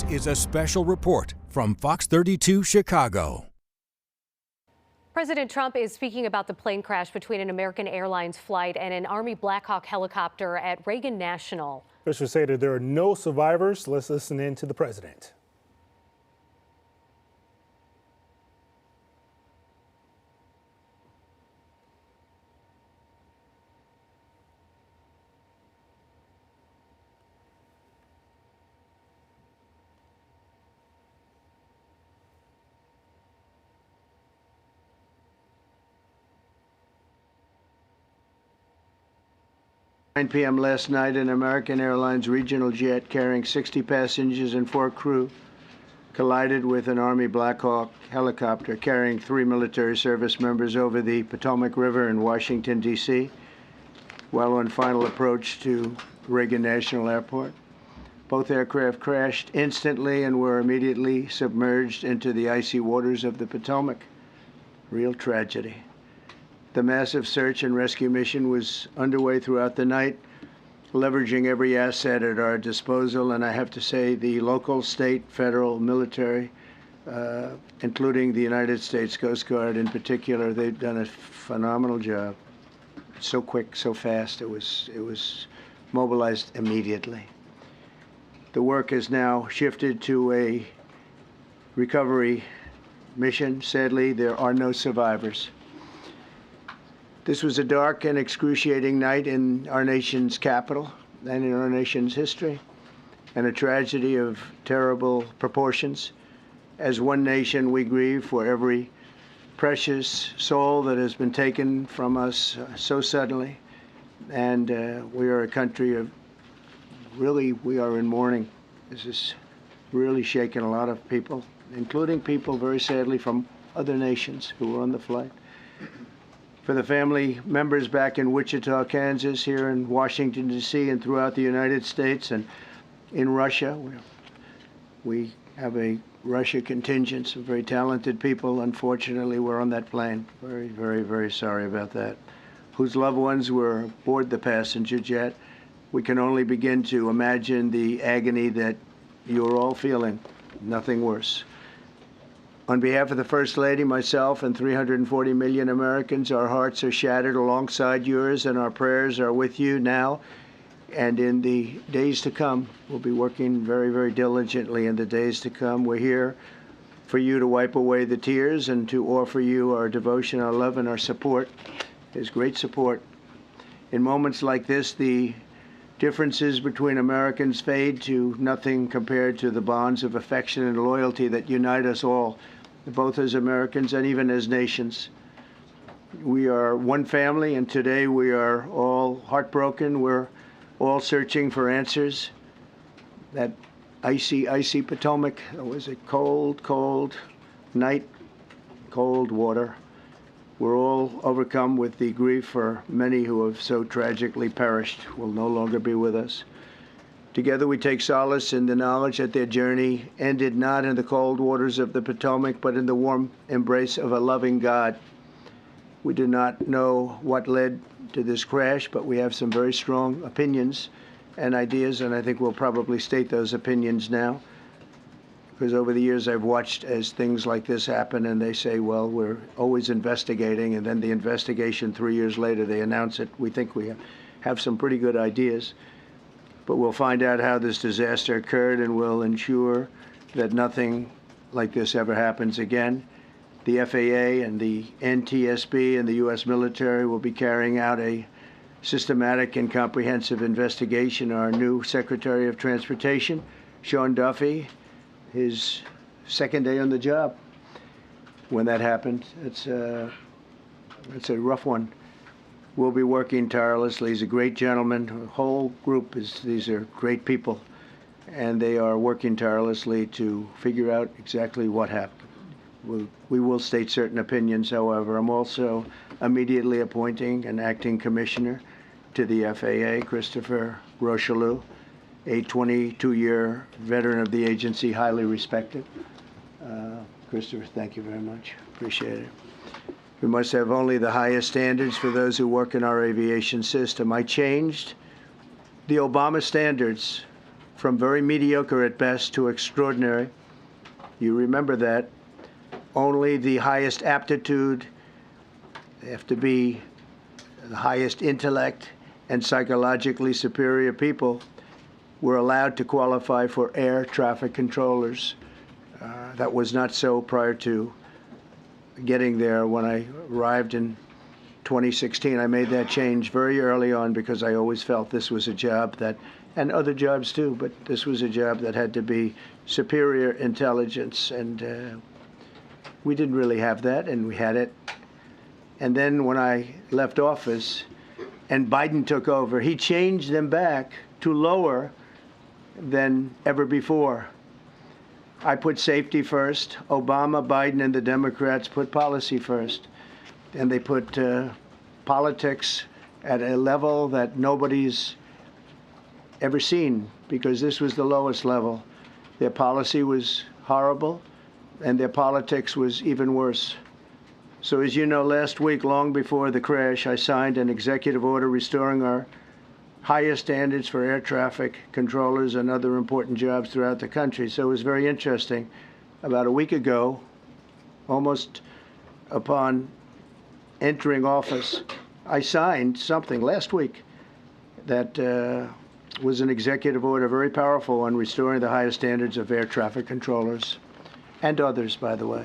This is a special report from Fox 32 Chicago. President Trump is speaking about the plane crash between an American Airlines flight and an Army Black Hawk helicopter at Reagan National. Officials say that there are no survivors. Let's listen in to the president. Nine p.m. last night, an American Airlines regional jet carrying 60 passengers and 4 crew collided with an Army Black Hawk helicopter carrying 3 military service members over the Potomac River in Washington, D.C., while on final approach to Reagan National Airport. Both aircraft crashed instantly and were immediately submerged into the icy waters of the Potomac. Real tragedy. The massive search and rescue mission was underway throughout the night, leveraging every asset at our disposal. And I have to say, the local, state, federal, military, including the United States Coast Guard in particular, they've done a phenomenal job. So quick, so fast. It was mobilized immediately. The work has now shifted to a recovery mission. Sadly, there are no survivors. This was a dark and excruciating night in our nation's capital and in our nation's history, and a tragedy of terrible proportions. As one nation, we grieve for every precious soul that has been taken from us so suddenly, and we are a country of, really, we are in mourning. This is really shaken a lot of people, including people, very sadly, from other nations who were on the flight. For the family members back in Wichita, Kansas, here in Washington, D.C., and throughout the United States and in Russia, we have a Russia contingent, some very talented people, unfortunately, were on that plane. Very, very, very sorry about that. Whose loved ones were aboard the passenger jet. We can only begin to imagine the agony that you're all feeling. Nothing worse. On behalf of the First Lady, myself, and 340 million Americans, our hearts are shattered alongside yours, and our prayers are with you now and in the days to come. We'll be working very, very diligently in the days to come. We're here for you to wipe away the tears and to offer you our devotion, our love, and our support. There's great support. In moments like this, the differences between Americans fade to nothing compared to the bonds of affection and loyalty that unite us all, both as Americans and even as nations. We are one family, and today we are all heartbroken. We're all searching for answers. That icy, icy Potomac, it was a cold, cold night, cold water. We're all overcome with the grief for many who have so tragically perished, will no longer be with us. Together we take solace in the knowledge that their journey ended not in the cold waters of the Potomac, but in the warm embrace of a loving God. We do not know what led to this crash, but we have some very strong opinions and ideas, and I think we'll probably state those opinions now. Because over the years I've watched as things like this happen, and they say, well, we're always investigating, and then the investigation 3 years later, they announce it. We think we have some pretty good ideas. But we'll find out how this disaster occurred, and we'll ensure that nothing like this ever happens again. The FAA and the NTSB and the U.S. military will be carrying out a systematic and comprehensive investigation. Our new Secretary of Transportation, Sean Duffy, his second day on the job when that happened. It's a rough one. We'll be working tirelessly. He's a great gentleman. The whole group these are great people, and they are working tirelessly to figure out exactly what happened. We will state certain opinions, however. I'm also immediately appointing an acting commissioner to the FAA, Christopher Rocheleau, a 22-year veteran of the agency, highly respected. Christopher, thank you very much. Appreciate it. We must have only the highest standards for those who work in our aviation system. I changed the Obama standards from very mediocre at best to extraordinary. You remember that. Only the highest aptitude, they have to be the highest intellect and psychologically superior people were allowed to qualify for air traffic controllers. That was not so prior to getting there. When I arrived in 2016, I made that change very early on because I always felt this was a job that, and other jobs too, but this was a job that had to be superior intelligence, and we didn't really have that, and we had it. And then when I left office and Biden took over, he changed them back to lower than ever before. I put safety first. Obama, Biden, and the Democrats put policy first. And they put politics at a level that nobody's ever seen, because this was the lowest level. Their policy was horrible, and their politics was even worse. So as you know, last week, long before the crash, I signed an executive order restoring our highest standards for air traffic controllers and other important jobs throughout the country. So it was very interesting. About a week ago, almost upon entering office, I signed something last week that was an executive order, very powerful, on restoring the highest standards of air traffic controllers and others, by the way.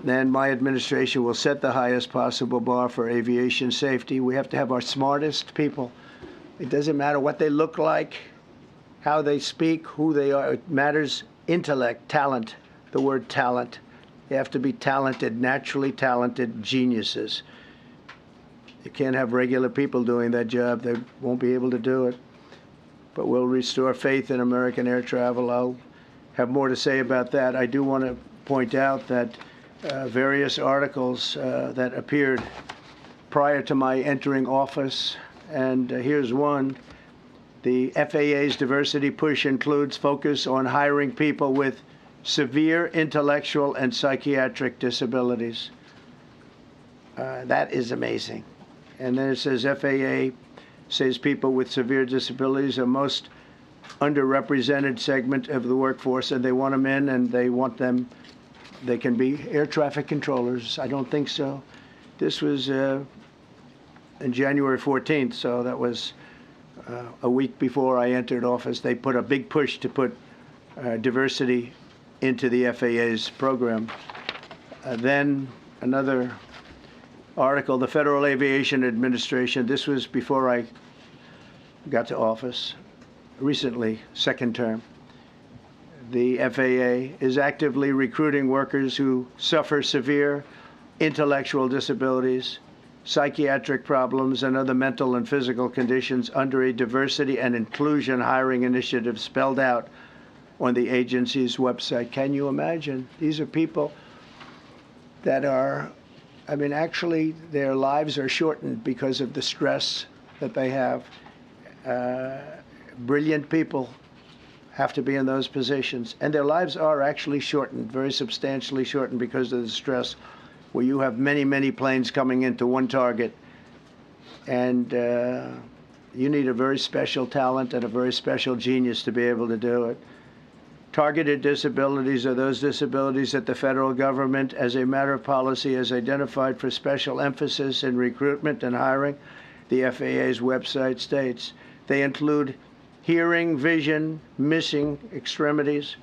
Then my administration will set the highest possible bar for aviation safety. We have to have our smartest people. It doesn't matter what they look like, how they speak, who they are. It matters intellect, talent, the word talent. They have to be talented, naturally talented geniuses. You can't have regular people doing that job. They won't be able to do it. But we'll restore faith in American air travel. I'll have more to say about that. I do want to point out that various articles that appeared prior to my entering office, and here's one. The FAA's diversity push includes focus on hiring people with severe intellectual and psychiatric disabilities. That is amazing. And then it says FAA says people with severe disabilities are most underrepresented segment of the workforce, and they want them in, and they want them, they can be air traffic controllers. I don't think so. This was on January 14th, so that was a week before I entered office. They put a big push to put diversity into the FAA's program. Then another article, the Federal Aviation Administration, this was before I got to office, recently, second term. The FAA is actively recruiting workers who suffer severe intellectual disabilities, psychiatric problems, and other mental and physical conditions under a diversity and inclusion hiring initiative spelled out on the agency's website. Can you imagine? These are people that are, I mean, actually, their lives are shortened because of the stress that they have. Brilliant people have to be in those positions, and their lives are actually shortened, very substantially shortened, because of the stress, where you have many, many planes coming into one target, and you need a very special talent and a very special genius to be able to do it. Targeted disabilities are those disabilities that the federal government, as a matter of policy, has identified for special emphasis in recruitment and hiring. The FAA's website states they include hearing, vision, missing extremities,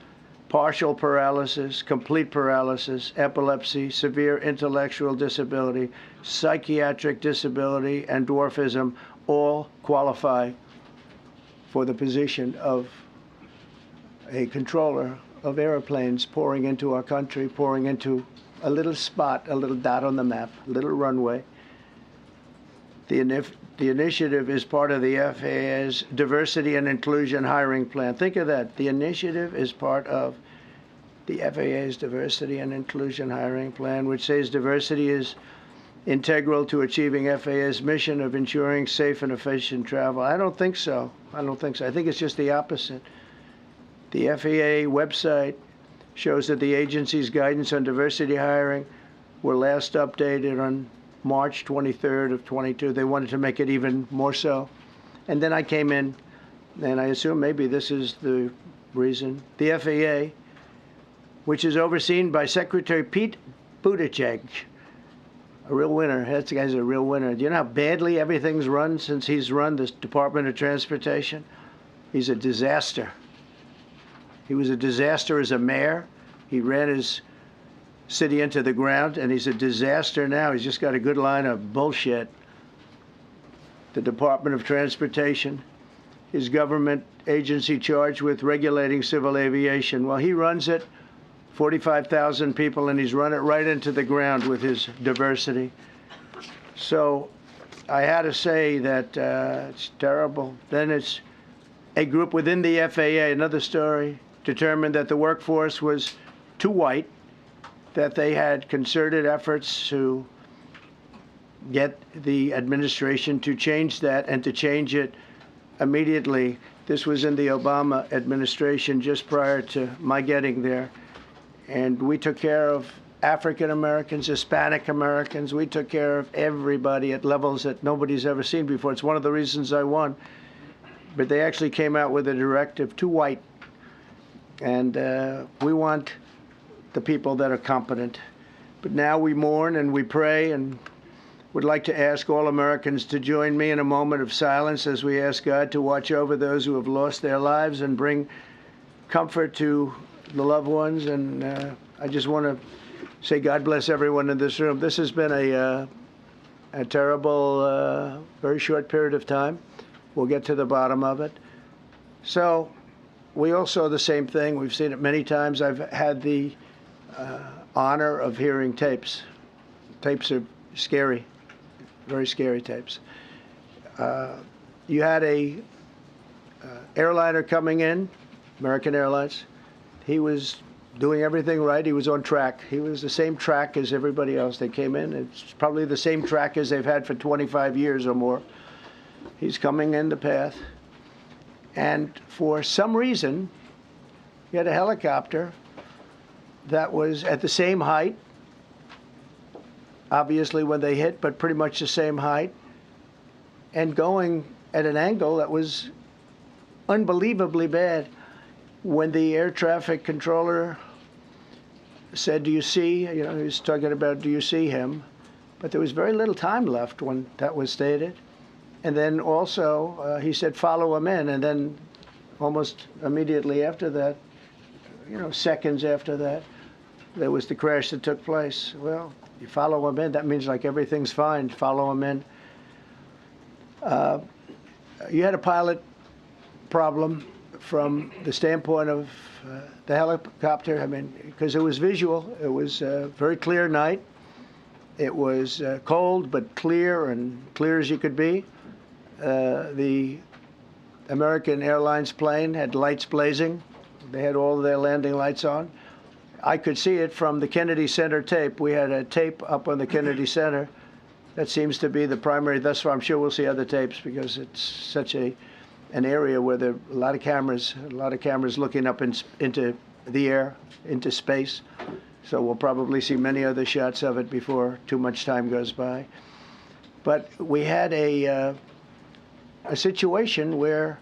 partial paralysis, complete paralysis, epilepsy, severe intellectual disability, psychiatric disability, and dwarfism all qualify for the position of a controller of airplanes pouring into our country, pouring into a little spot, a little dot on the map, a little runway. The initiative is part of the FAA's Diversity and Inclusion Hiring Plan. Think of that. The initiative is part of the FAA's Diversity and Inclusion Hiring Plan, which says diversity is integral to achieving FAA's mission of ensuring safe and efficient travel. I don't think so. I don't think so. I think it's just the opposite. The FAA website shows that the agency's guidance on diversity hiring were last updated on March 23rd of 22. They wanted to make it even more so. And then I came in and I assume maybe this is the reason, the FAA, which is overseen by Secretary Pete Buttigieg, a real winner. That guy's a real winner. Do you know how badly everything's run since he's run this Department of Transportation? He's a disaster. He was a disaster as a mayor. He ran his city into the ground, and he's a disaster now. He's just got a good line of bullshit. The Department of Transportation, his government agency charged with regulating civil aviation. Well, he runs it, 45,000 people, and he's run it right into the ground with his diversity. So I had to say that it's terrible. Then it's a group within the FAA, another story, determined that the workforce was too white, that they had concerted efforts to get the administration to change that and to change it immediately. This was in the Obama administration just prior to my getting there. And we took care of African Americans, Hispanic Americans. We took care of everybody at levels that nobody's ever seen before. It's one of the reasons I won. But they actually came out with a directive, too white. And we want the people that are competent. But now we mourn and we pray and would like to ask all Americans to join me in a moment of silence as we ask God to watch over those who have lost their lives and bring comfort to the loved ones. And I just want to say God bless everyone in this room. This has been a terrible, very short period of time. We'll get to the bottom of it. So we all saw the same thing. We've seen it many times. I've had the honor of hearing tapes. Tapes are scary, very scary tapes. You had a airliner coming in, American Airlines. He was doing everything right. He was on track. He was the same track as everybody else. They came in. It's probably the same track as they've had for 25 years or more. He's coming in the path. And for some reason, you had a helicopter that was at the same height, obviously when they hit, but pretty much the same height, and going at an angle that was unbelievably bad. When the air traffic controller said, "Do you see?" You know, he was talking about, "Do you see him?" But there was very little time left when that was stated. And then also he said, "Follow him in." And then almost immediately after that, you know, seconds after that, there was the crash that took place. Well, you follow him in, that means like everything's fine. Follow him in. You had a pilot problem from the standpoint of the helicopter. I mean, because it was visual. It was a very clear night. It was cold but clear, and clear as you could be. The American Airlines plane had lights blazing. They had all of their landing lights on. I could see it from the Kennedy Center tape. We had a tape up on the Kennedy Center. That seems to be the primary thus far. I'm sure we'll see other tapes because it's such an area where there are a lot of cameras looking up into the air, into space. So we'll probably see many other shots of it before too much time goes by. But we had a situation where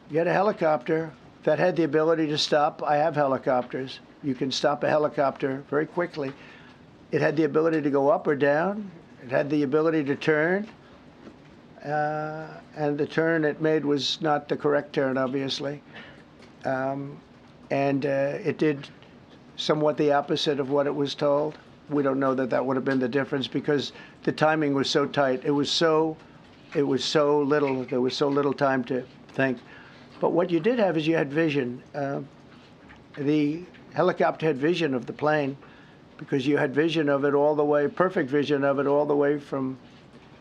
you had a helicopter that had the ability to stop. I have helicopters. You can stop a helicopter very quickly. It had the ability to go up or down. It had the ability to turn. And the turn it made was not the correct turn, obviously. It did somewhat the opposite of what it was told. We don't know that that would have been the difference because the timing was so tight. It was so little. There was so little time to think. But what you did have is you had vision. The helicopter had vision of the plane because you had vision of it all the way, perfect vision of it all the way from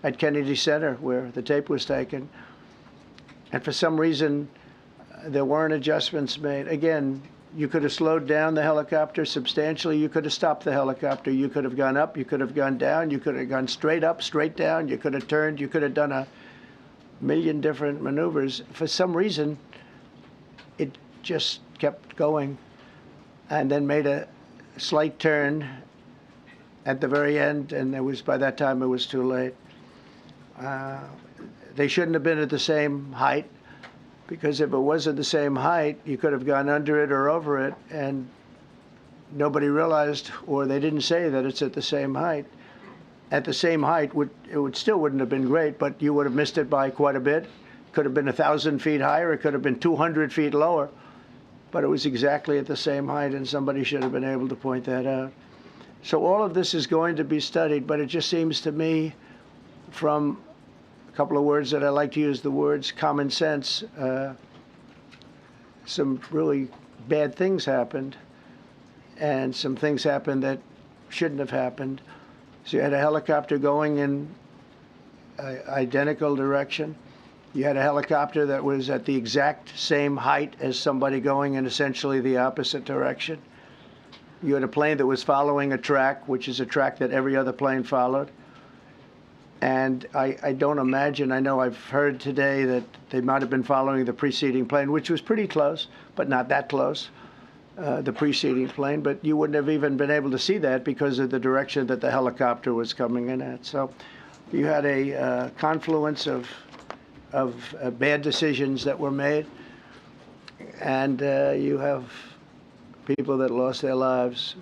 at Kennedy Center where the tape was taken. And for some reason, there weren't adjustments made. Again, you could have slowed down the helicopter substantially. You could have stopped the helicopter. You could have gone up. You could have gone down. You could have gone straight up, straight down. You could have turned. You could have done a million different maneuvers. For some reason, it just kept going and then made a slight turn at the very end, and by that time it was too late. They shouldn't have been at the same height because if it wasn't the same height, you could have gone under it or over it, and nobody realized, or they didn't say that it's at the same height. At the same height, still wouldn't have been great, but you would have missed it by quite a bit. Could have been 1,000 feet higher. It could have been 200 feet lower, but it was exactly at the same height, and somebody should have been able to point that out. So all of this is going to be studied, but it just seems to me, from a couple of words that I like to use, the words common sense, some really bad things happened, and some things happened that shouldn't have happened. So you had a helicopter going in an identical direction. You had a helicopter that was at the exact same height as somebody going in essentially the opposite direction. You had a plane that was following a track, which is a track that every other plane followed. And I don't imagine, I know I've heard today that they might have been following the preceding plane, which was pretty close, but not that close, the preceding plane. But you wouldn't have even been able to see that because of the direction that the helicopter was coming in at. So you had a confluence of bad decisions that were made, and you have people that lost their lives.